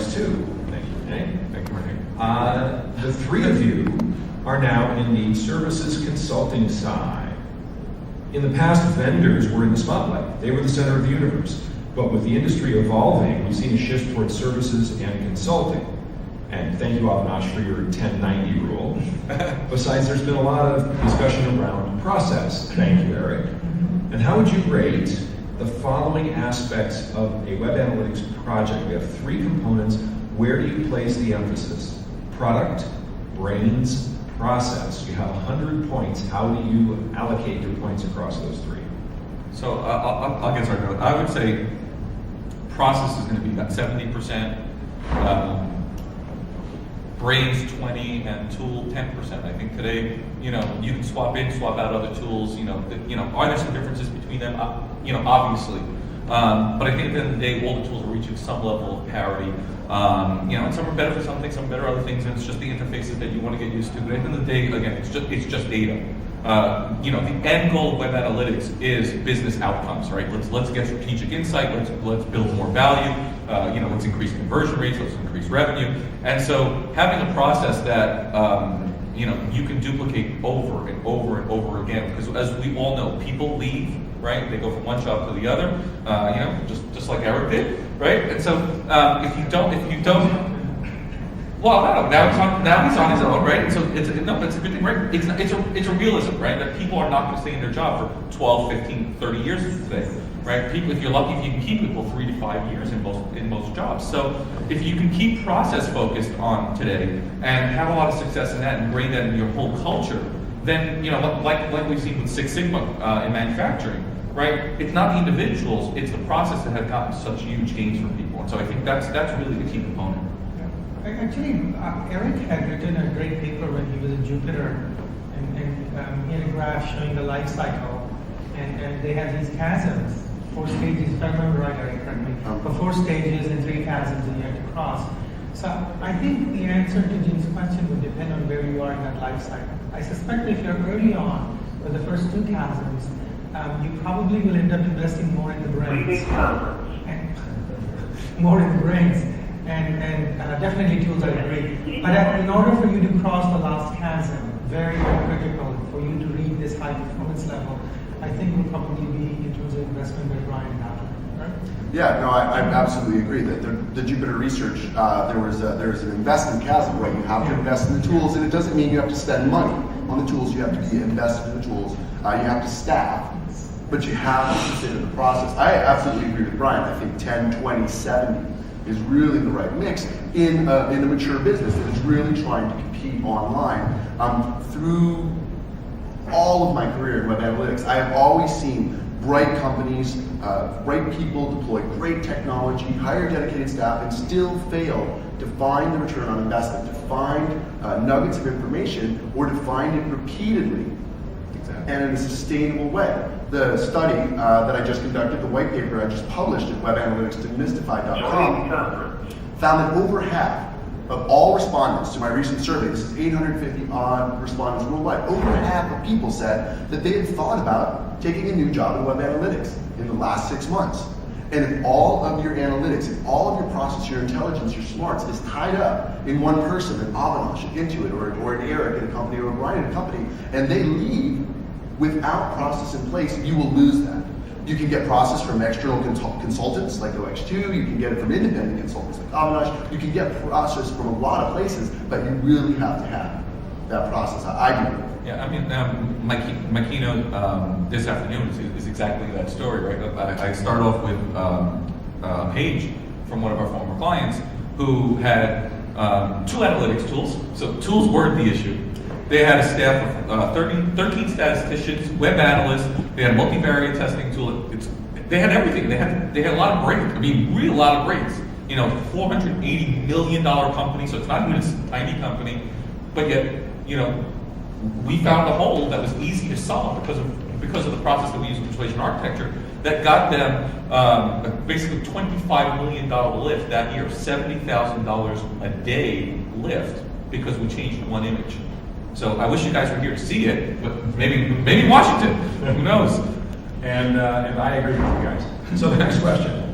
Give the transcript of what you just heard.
too. Thank you. Thank you, Mark. The three of you are now in the services consulting side. In the past, vendors were in the spotlight. They were the center of the universe. But with the industry evolving, we've seen a shift towards services and consulting. And thank you, Avinash, for your 1090 rule. Besides, there's been a lot of discussion around process. Thank you, Eric. And how would you rate the following aspects of a web analytics project? We have three components. Where do you place the emphasis? Product, brains, process. You have 100 points. How do you allocate your points across those three? So I'll get started. I would say process is going to be about 70%, brains 20, and tool 10%. I think today, you can swap in, swap out other tools. Are there some differences between them? Obviously. But I think at the end of the day, all the tools are reaching some level of parity. And some are better for some things, some are better for other things, and it's just the interfaces that you want to get used to. But at the end of the day, again, it's just data. The end goal of web analytics is business outcomes, right? Let's get strategic insight. Let's build more value. Let's increase conversion rates. Let's increase revenue. And so having a process that you can duplicate over and over and over again, because as we all know, people leave, right? They go from one job to the other, just like Eric did, right? And so if you don't. Well, I don't know. Now he's on his own, right? And so it's a good thing, right? It's a realism, right? That people are not going to stay in their job for 12, 15, 30 years today, right? People, if you're lucky, if you can keep people 3 to 5 years in most jobs. So if you can keep process focused on today and have a lot of success in that and ingrain that in your whole culture, then like we've seen with Six Sigma in manufacturing, right? It's not the individuals, it's the process that has gotten such huge gains for people. And so I think that's really the key component. Actually, Eric had written a great paper when he was at Jupiter, and he had a graph showing the life cycle, and they had these chasms, 4 stages, if I remember right, Eric, correct me, but 4 stages and 3 chasms that you had to cross. So I think the answer to Jim's question would depend on where you are in that life cycle. I suspect if you're early on with the first 2 chasms, you probably will end up investing more in the brains. More in the brains. And definitely tools are great. But in order for you to cross the last chasm, very, very critical for you to reach this high performance level, I think will probably be in terms of investment by Brian Ballard, right? Yeah, no, I absolutely agree that the Jupiter research, there was an investment chasm, right? You have to invest in the tools, and it doesn't mean you have to spend money on the tools. You have to be invested in the tools. You have to staff, but you have to consider the process. I absolutely agree with Brian. I think 10, 20, 70 is really the right mix in a mature business that is really trying to compete online. Through all of my career in web analytics, I have always seen bright companies, bright people deploy great technology, hire dedicated staff, and still fail to find the return on investment, to find nuggets of information, or to find it repeatedly and in a sustainable way. The study that I just conducted, the white paper I just published at webanalyticsdemystified.com, found that over half of all respondents to my recent survey, this is 850 odd respondents worldwide, over half of people said that they had thought about taking a new job in web analytics in the last 6 months. And if all of your analytics, if all of your process, your intelligence, your smarts is tied up in one person, an Avinash, an Intuit, or an Eric in a company, or a Brian in a company, and they leave without process in place, you will lose that. You can get process from external consultants like OX2, you can get it from independent consultants like Avinash, you can get process from a lot of places, but you really have to have that process. I do. Yeah, I mean, my keynote this afternoon is exactly that story, right? I start off with a page from one of our former clients who had 2 analytics tools, so tools weren't the issue. They had a staff of 13 statisticians, web analysts. They had a multivariate testing tool. They had everything. They had a lot of brains. I mean, really a lot of brains. $480 million company, so it's not even a tiny company. But yet, we found a hole that was easy to solve because of the process that we use in information architecture that got them basically $25 million lift that year, $70,000 a day lift because we changed one image. So I wish you guys were here to see it, but maybe Washington, who knows? And I agree with you guys. So the next question.